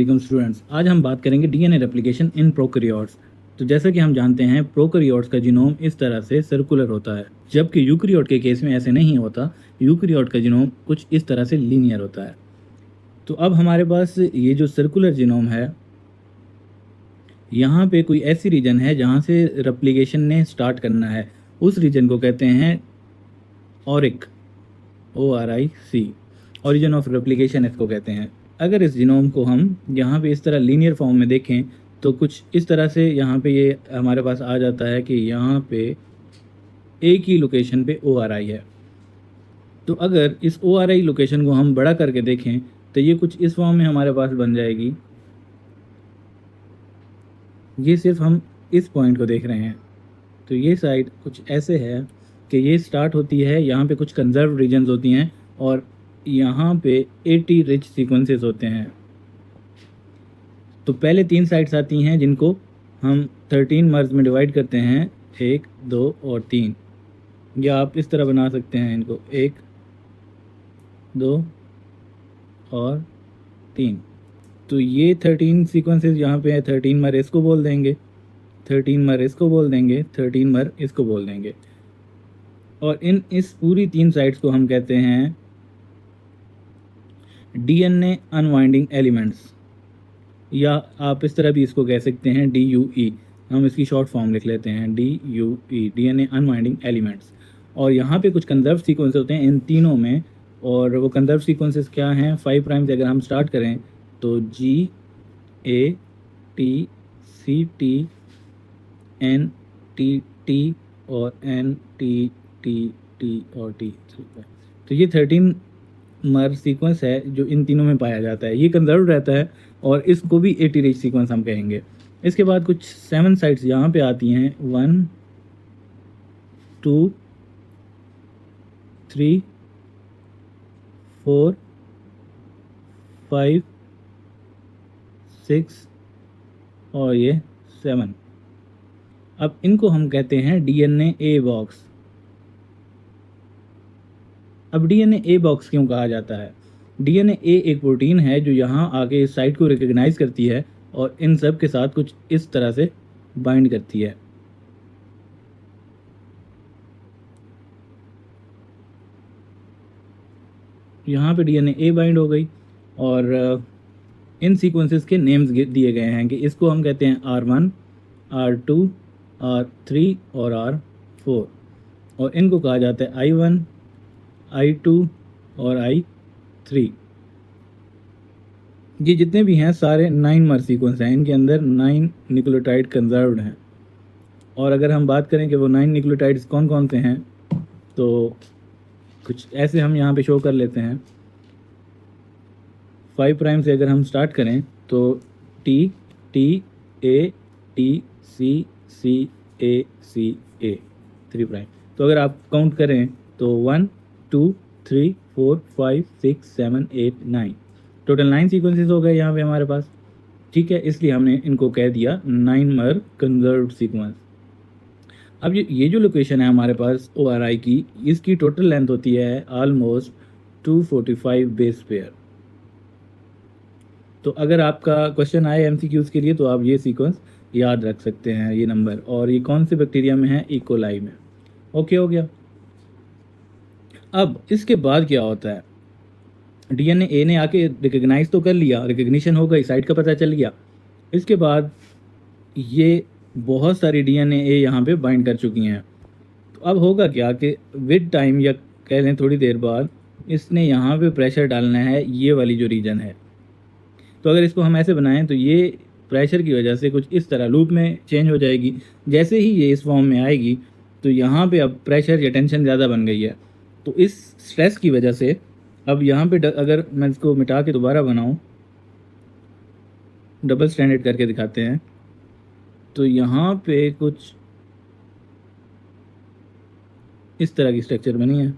वालेकुम स्टूडेंट्स। आज हम बात करेंगे डीएनए रेप्लिकेशन इन प्रोकैरियोट्स। तो जैसा कि हम जानते हैं प्रोकैरियोट्स का जीनोम इस तरह से सर्कुलर होता है, जबकि यूकैरियोट के केस में ऐसे नहीं होता। यूकैरियोट का जीनोम कुछ इस तरह से लीनियर होता है। तो अब हमारे पास ये जो सर्कुलर जीनोम है, यहाँ पे कोई ऐसी रीजन है जहाँ से रेप्लिकेशन ने स्टार्ट करना है। उस रीजन को कहते हैं Auric, ORIC, origin of replication इसको कहते हैं। अगर इस जीनोम को हम यहाँ पे इस तरह लीनियर फॉर्म में देखें तो कुछ इस तरह से यहाँ पे ये हमारे पास आ जाता है कि यहाँ पे एक ही लोकेशन पे ORI है। तो अगर इस ORI लोकेशन को हम बड़ा करके देखें तो ये कुछ इस फॉर्म में हमारे पास बन जाएगी। ये सिर्फ हम इस पॉइंट को देख रहे हैं। तो ये साइड कुछ ऐसे है कि ये स्टार्ट होती है, यहाँ पे कुछ कंजर्व रीजन्स होती हैं और यहाँ पे 80 रिच सीक्वेंसेस होते हैं। तो पहले 3 साइट्स आती हैं जिनको हम 13 मर्ज में डिवाइड करते हैं, 1, 2 और 3। या आप इस तरह बना सकते हैं इनको, 1, 2 और 3। तो ये 13 सीक्वेंसेस यहाँ पे है। 13 मर इसको बोल देंगे, 13 मर इसको बोल देंगे, 13 मर इसको बोल देंगे। और इस पूरी 3 साइट्स को हम कहते हैं डीएनए अनवाइंडिंग एलिमेंट्स, या आप इस तरह भी इसको कह सकते हैं DUE। हम इसकी शॉर्ट फॉर्म लिख लेते हैं DUE, डीएनए अनवाइंडिंग एलिमेंट्स। और यहाँ पे कुछ कंजर्व सीक्वेंस होते हैं इन तीनों में, और वो कंजर्व सीक्वेंसेस क्या हैं? 5 प्राइम से अगर हम स्टार्ट करें तो GATCTNTT और NTTT और T। तो ये 13 मर सीक्वेंस है जो इन तीनों में पाया जाता है। ये कंजर्व रहता है और इसको भी 80 रिच सीक्वेंस हम कहेंगे। इसके बाद कुछ 7 साइट्स यहाँ पे आती हैं, 1, 2, 3, 4, 5, 6 और ये 7। अब इनको हम कहते हैं डीएनए ए बॉक्स। अब डीएनए ए बॉक्स क्यों कहा जाता है? डीएनए ए एक प्रोटीन है जो यहाँ आके इस साइट को रिकग्नाइज करती है और इन सब के साथ कुछ इस तरह से बाइंड करती है। यहाँ पे डीएनए ए बाइंड हो गई और इन सीक्वेंसेस के नेम्स दिए गए हैं कि इसको हम कहते हैं R1, R2, R3 और R4। और इनको कहा जाता है I1, I2 और I3। ये जितने भी हैं सारे 9 मर सीक्वेंस हैं, इनके अंदर 9 न्यूक्लियोटाइड कंजर्व्ड हैं। और अगर हम बात करें कि वो 9 न्यूक्लियोटाइड्स कौन कौन से हैं, तो कुछ ऐसे हम यहाँ पे शो कर लेते हैं। 5 प्राइम से अगर हम स्टार्ट करें तो T, T, A, T, C, C, A, C, A, 3 prime. तो अगर आप काउंट करें तो 1, 2, 3, 4, 5, 6, 7, 8, 9, टोटल 9 सीक्वेंसेस हो गए यहाँ पे हमारे पास। ठीक है, इसलिए हमने इनको कह दिया 9 मर कंजर्व्ड सीक्वेंस। अब ये जो लोकेशन है हमारे पास ORI की, इसकी टोटल लेंथ होती है ऑलमोस्ट 245 बेस पेयर। तो अगर आपका क्वेश्चन आए MCQs के लिए तो आप ये सीक्वेंस याद रख सकते हैं, ये नंबर। और ये कौन से बैक्टीरिया में है? इकोलाई में। ओके, हो गया। अब इसके बाद क्या होता है? डीएनए ए ने आके रिकग्नाइज तो कर लिया, रिकग्निशन हो गई, साइट का पता चल गया। इसके बाद ये बहुत सारी डीएनए ए यहाँ पे बाइंड कर चुकी हैं। तो अब होगा क्या कि विद टाइम, या कह लें थोड़ी देर बाद, इसने यहाँ पे प्रेशर डालना है, ये वाली जो रीजन है। तो अगर इसको हम ऐसे बनाएं तो ये प्रेशर की वजह से कुछ इस तरह लूप में चेंज हो जाएगी। जैसे ही ये इस फॉर्म में आएगी तो यहाँ पे अब प्रेशर या टेंशन ज़्यादा बन गई है। तो इस स्ट्रेस की वजह से अब यहाँ पे अगर मैं इसको मिटा के दोबारा बनाऊँ, डबल स्टैंडर्ड करके दिखाते हैं, तो यहाँ पे कुछ इस तरह की स्ट्रक्चर बनी है।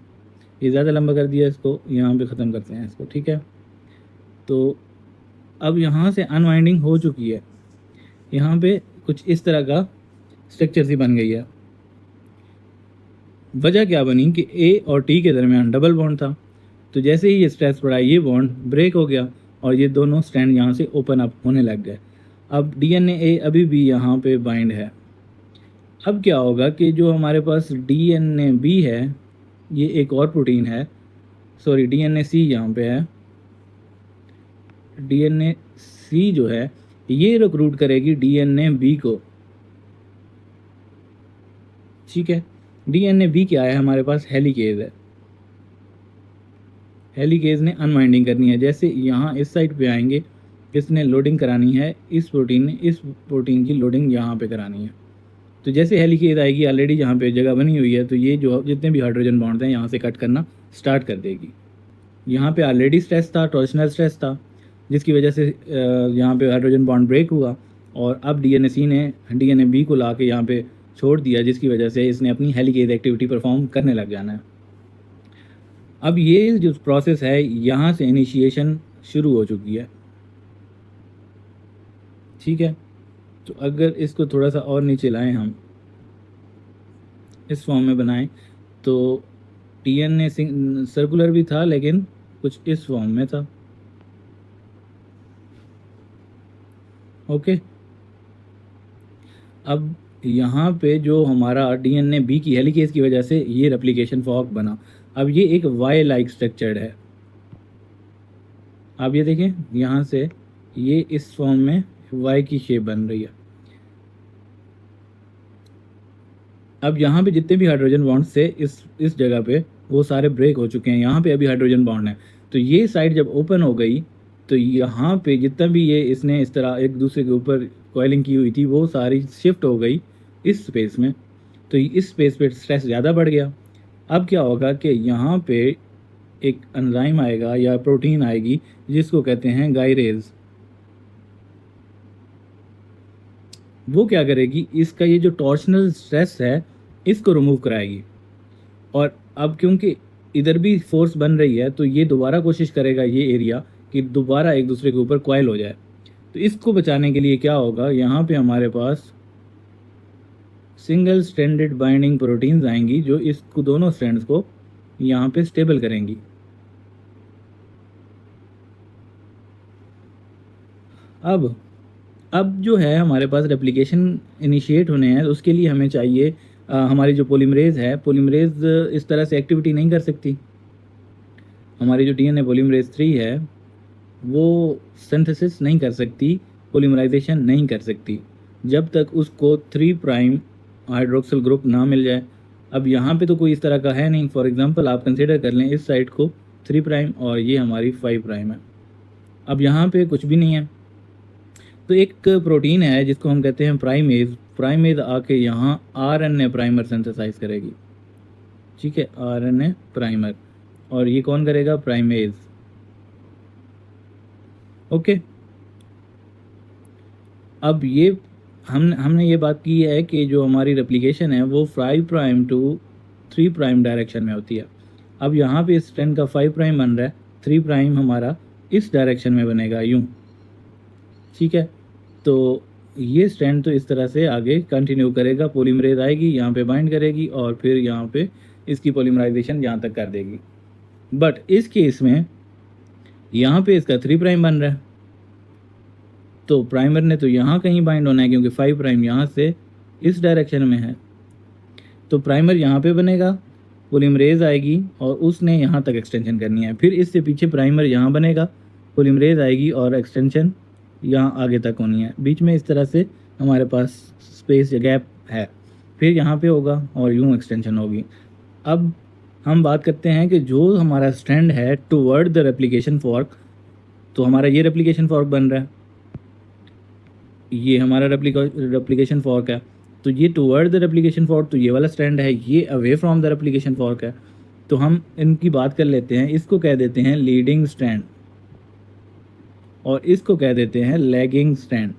ये ज़्यादा लंबा कर दिया, इसको यहाँ पे ख़त्म करते हैं इसको। ठीक है, तो अब यहाँ से अनवाइंडिंग हो चुकी है, यहाँ पे कुछ इस तरह का स्ट्रक्चर सी बन गई है। वजह क्या बनी कि A और T के दरमियान डबल बॉन्ड था। तो जैसे ही ये स्ट्रेस पड़ा, ये बॉन्ड ब्रेक हो गया और ये दोनों स्ट्रैंड यहाँ से ओपन अप होने लग गए। अब DNA अभी भी यहाँ पे बाइंड है। अब क्या होगा कि जो हमारे पास DNA-B है, ये एक और प्रोटीन है, सॉरी DNA-C यहाँ पे है, DNA-C जो है ये रिक्रूट करेगी DNA-B को। ठीक है, DNA-B क्या है, हमारे पास हेलिकेज है। हेलिकेज ने अनवाइंडिंग करनी है। जैसे यहाँ इस साइड पे आएंगे, किसने लोडिंग करानी है, इस प्रोटीन ने इस प्रोटीन की लोडिंग यहाँ पे करानी है। तो जैसे हेलिकेज आएगी, ऑलरेडी यहाँ पे जगह बनी हुई है, तो ये जो जितने भी हाइड्रोजन बॉन्ड हैं यहाँ से कट करना स्टार्ट कर देगी। यहाँ पे ऑलरेडी स्ट्रेस था, टॉर्शनल स्ट्रेस था, जिसकी वजह से यहाँ पे हाइड्रोजन बॉन्ड ब्रेक हुआ, और अब DNA-C ने DNA-B को ला के यहाँ पे छोड़ दिया, जिसकी वजह से इसने अपनी हेलिकेज एक्टिविटी परफॉर्म करने लग जाना है। अब ये जो प्रोसेस है यहाँ से इनिशिएशन शुरू हो चुकी है। ठीक है, तो अगर इसको थोड़ा सा और नीचे लाएं, हम इस फॉर्म में बनाएं, तो DNA सर्कुलर भी था लेकिन कुछ इस फॉर्म में था। ओके, अब यहाँ पे जो हमारा DNA-B की हेलिकेज की वजह से ये रेप्लिकेशन फॉर्क बना। अब ये एक वाई लाइक स्ट्रक्चर्ड है। आप ये देखें, यहाँ से ये इस फॉर्म में वाई की शेप बन रही है। अब यहाँ पे जितने भी हाइड्रोजन बॉन्ड से इस जगह पे वो सारे ब्रेक हो चुके हैं। यहाँ पे अभी हाइड्रोजन बॉन्ड है, तो ये साइड जब ओपन हो गई तो यहाँ पे जितना भी ये इसने इस तरह एक दूसरे के ऊपर कॉइलिंग की हुई थी वो सारी शिफ्ट हो गई इस स्पेस में। तो इस स्पेस पे स्ट्रेस ज़्यादा बढ़ गया। अब क्या होगा कि यहाँ पे एक एंजाइम आएगा या प्रोटीन आएगी जिसको कहते हैं गायरेज। वो क्या करेगी, इसका ये जो टॉर्शनल स्ट्रेस है इसको रिमूव कराएगी। और अब क्योंकि इधर भी फोर्स बन रही है, तो ये दोबारा कोशिश करेगा ये एरिया कि दोबारा एक दूसरे के ऊपर कॉइल हो जाए। तो इसको बचाने के लिए क्या होगा, यहाँ पे हमारे पास सिंगल स्ट्रैंडेड बाइंडिंग प्रोटीन्स आएंगी जो इसको दोनों स्ट्रैंड्स को यहाँ पे स्टेबल करेंगी। अब जो है हमारे पास रेप्लिकेशन इनिशिएट होने हैं, तो उसके लिए हमें चाहिए हमारी जो पोलीमरेज है, पोलीमरेज इस तरह से एक्टिविटी नहीं कर सकती। हमारी जो DNA पोलीमरेज 3 है वो सिंथेसिस नहीं कर सकती, पोलीमराइजेशन नहीं कर सकती जब तक उसको 3 प्राइम हाइड्रोक्सिल ग्रुप ना मिल जाए। अब यहाँ पे तो कोई इस तरह का है नहीं। फॉर एग्जांपल आप कंसिडर कर लें इस साइड को 3 प्राइम और ये हमारी 5 प्राइम है। अब यहाँ पे कुछ भी नहीं है, तो एक प्रोटीन है जिसको हम कहते हैं प्राइमेज। प्राइमेज आके यहाँ RNA प्राइमर सिंथेसाइज करेगी। ठीक है, RNA प्राइमर, और ये कौन करेगा, प्राइमेज। ओके, अब ये हमने ये बात की है कि जो हमारी रेप्लिकेशन है वो 5 प्राइम टू 3 प्राइम डायरेक्शन में होती है। अब यहाँ पे इस स्ट्रैंड का 5 प्राइम बन रहा है, 3 प्राइम हमारा इस डायरेक्शन में बनेगा यूं। ठीक है, तो ये स्ट्रैंड तो इस तरह से आगे कंटिन्यू करेगा। पोलीमरेज आएगी, यहाँ पे बाइंड करेगी और फिर यहाँ पे इसकी पोलीमराइजेशन यहाँ तक कर देगी। बट इस केस में यहाँ पे इसका 3 प्राइम बन रहा है, तो प्राइमर ने तो यहाँ कहीं बाइंड होना है क्योंकि 5 प्राइम यहाँ से इस डायरेक्शन में है। तो प्राइमर यहाँ पे बनेगा, पोलीमरेज आएगी और उसने यहाँ तक एक्सटेंशन करनी है। फिर इससे पीछे प्राइमर यहाँ बनेगा, पोलीमरेज आएगी और एक्सटेंशन यहाँ आगे तक होनी है। बीच में इस तरह से हमारे पास स्पेस या गैप है, फिर यहाँ पे होगा और यूँ एक्सटेंशन होगी। अब हम बात करते हैं कि जो हमारा स्ट्रैंड है टुवर्ड द रेप्लिकेशन फॉर्क, तो हमारा ये रेप्लिकेशन फॉर्क बन रहा है, ये हमारा रेप्लिकेशन फॉर्क है। तो ये टुवर्ड द रेप्लिकेशन फॉर्क, तो ये वाला स्ट्रैंड है, ये away from the replication fork है। तो हम इनकी बात कर लेते हैं, इसको कह देते हैं लीडिंग स्ट्रैंड और इसको कह देते हैं लैगिंग स्ट्रैंड।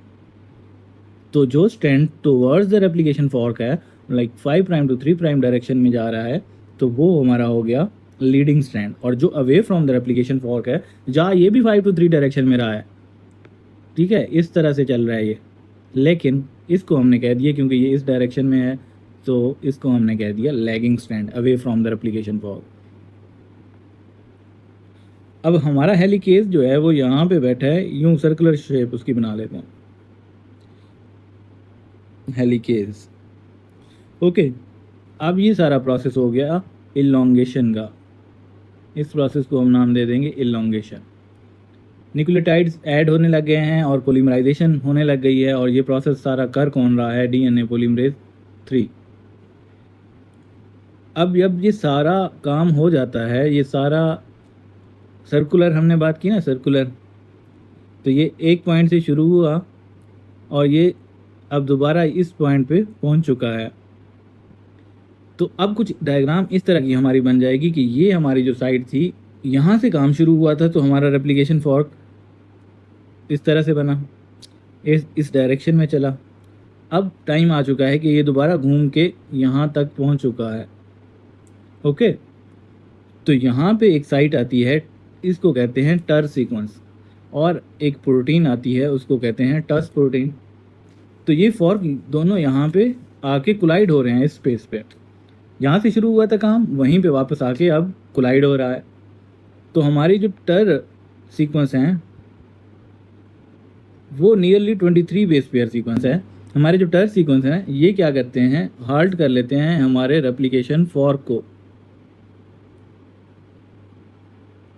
तो जो strand towards the replication fork है, like 5 prime to 3 prime direction में जा रहा है, तो वो हमारा हो गया लीडिंग स्ट्रैंड। और जो away from the replication fork है, जहाँ ये भी 5 टू 3 डायरेक्शन में रहा है, ठीक है, इस तरह से चल रहा है ये, लेकिन इसको हमने कह दिया क्योंकि ये इस डायरेक्शन में है, तो इसको हमने कह दिया lagging strand, away from the replication fork. अब हमारा हेलिकेज जो है वो यहाँ पे बैठा है, यूं सर्कुलर शेप उसकी बना लेते हैं, हेलिकेज। ओके, अब ये सारा प्रोसेस हो गया इलॉन्गेशन का। इस प्रोसेस को हम नाम दे देंगे इलॉन्गेशन। न्यूक्लियोटाइड्स ऐड होने लग गए हैं और पॉलीमराइजेशन होने लग गई है, और ये प्रोसेस सारा कर कौन रहा है? DNA polymerase 3। अब जब ये सारा काम हो जाता है, ये सारा सर्कुलर, हमने बात की ना सर्कुलर, तो ये एक पॉइंट से शुरू हुआ और ये अब दोबारा इस पॉइंट पे पहुंच चुका है। तो अब कुछ डायग्राम इस तरह की हमारी बन जाएगी कि ये हमारी जो साइड थी, यहाँ से काम शुरू हुआ था, तो हमारा रेप्लिकेशन फॉर्क इस तरह से बना, इस डायरेक्शन में चला। अब टाइम आ चुका है कि ये दोबारा घूम के यहाँ तक पहुँच चुका है। ओके, तो यहाँ पे एक साइट आती है, इसको कहते हैं टर सीक्वेंस, और एक प्रोटीन आती है, उसको कहते हैं टस प्रोटीन। तो ये फॉर्क दोनों यहाँ पे आके कोलाइड हो रहे हैं इस स्पेस पे। यहाँ से शुरू हुआ था काम, वहीं पे वापस आके अब कोलाइड हो रहा है। तो हमारी जो टर सीक्वेंस हैं वो नियरली 23 बेस पेयर सीक्वेंस है। हमारे जो टर सीक्वेंस हैं ये क्या करते हैं, हाल्ट कर लेते हैं हमारे रेप्लिकेशन फॉर्क को,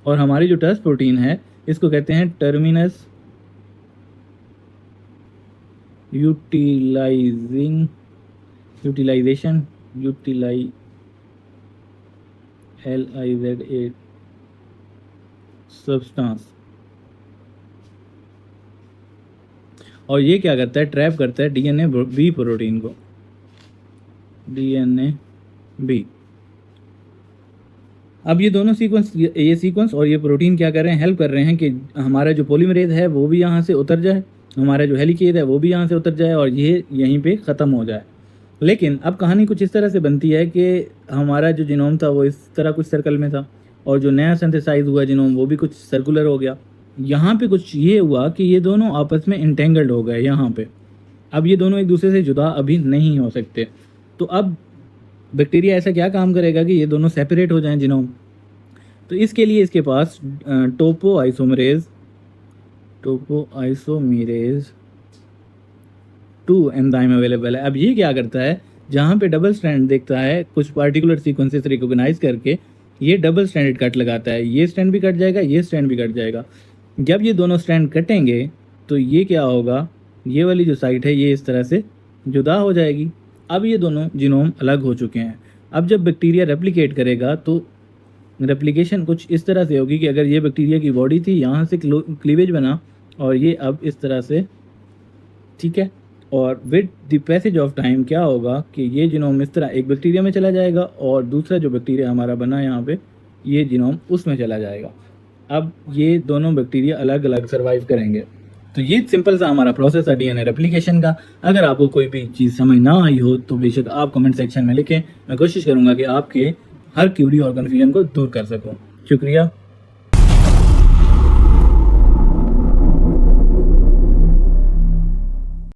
और हमारी जो टस प्रोटीन है इसको कहते हैं टर्मिनस यूटिलाइजेशन LIZA सब्सटेंस। और ये क्या करता है, ट्रैप करता है डीएनए बी प्रोटीन को, डीएनए बी। अब ये दोनों सीक्वेंस, ये सीक्वेंस और ये प्रोटीन क्या कर रहे हैं, हेल्प कर रहे हैं कि हमारा जो पॉलीमरेज है वो भी यहाँ से उतर जाए, हमारा जो हेलिकेज है वो भी यहाँ से उतर जाए, और ये यहीं पे ख़त्म हो जाए। लेकिन अब कहानी कुछ इस तरह से बनती है कि हमारा जो जीनोम था वो इस तरह कुछ सर्कल में था, और जो नया सिंथेसाइज हुआ जीनोम वो भी कुछ सर्कुलर हो गया। यहाँ पे कुछ ये हुआ कि ये दोनों आपस में इंटेंगल्ड हो गए यहाँ पे। अब ये दोनों एक दूसरे से जुदा अभी नहीं हो सकते। तो अब बैक्टीरिया ऐसा क्या काम करेगा कि ये दोनों सेपरेट हो जाएं जीनोम। तो इसके लिए इसके पास टोपो आइसोमरेज 2 एंजाइम अवेलेबल है। अब ये क्या करता है, जहाँ पे डबल स्ट्रैंड देखता है कुछ पार्टिकुलर सीक्वेंसेस रिकॉग्नाइज करके ये डबल स्ट्रैंडेड कट लगाता है, ये स्ट्रैंड भी कट जाएगा, ये स्ट्रैंड भी कट जाएगा। जब ये दोनों स्ट्रैंड कटेंगे तो ये क्या होगा, ये वाली जो साइट है ये इस तरह से जुदा हो जाएगी। अब ये दोनों जीनोम अलग हो चुके हैं। अब जब बैक्टीरिया रेप्लिकेट करेगा तो रेप्लिकेशन कुछ इस तरह से होगी कि अगर ये बैक्टीरिया की बॉडी थी, यहाँ से क्लीवेज बना और ये अब इस तरह से, ठीक है। और with the passage of time क्या होगा कि ये जीनोम इस तरह एक बैक्टीरिया में चला जाएगा और दूसरा जो बैक्टीरिया हमारा बना यहाँ पे, ये जीनोम उसमें चला जाएगा। अब ये दोनों बैक्टीरिया अलग अलग सर्वाइव करेंगे। तो ये सिंपल सा हमारा प्रोसेस है डीएनए रेप्लिकेशन का। अगर आपको कोई भी चीज़ समझ ना आई हो तो बेशक आप कमेंट सेक्शन में लिखें, मैं कोशिश करूँगा कि आपके हर क्यूरी और कन्फ्यूजन को दूर कर सकूँ। शुक्रिया।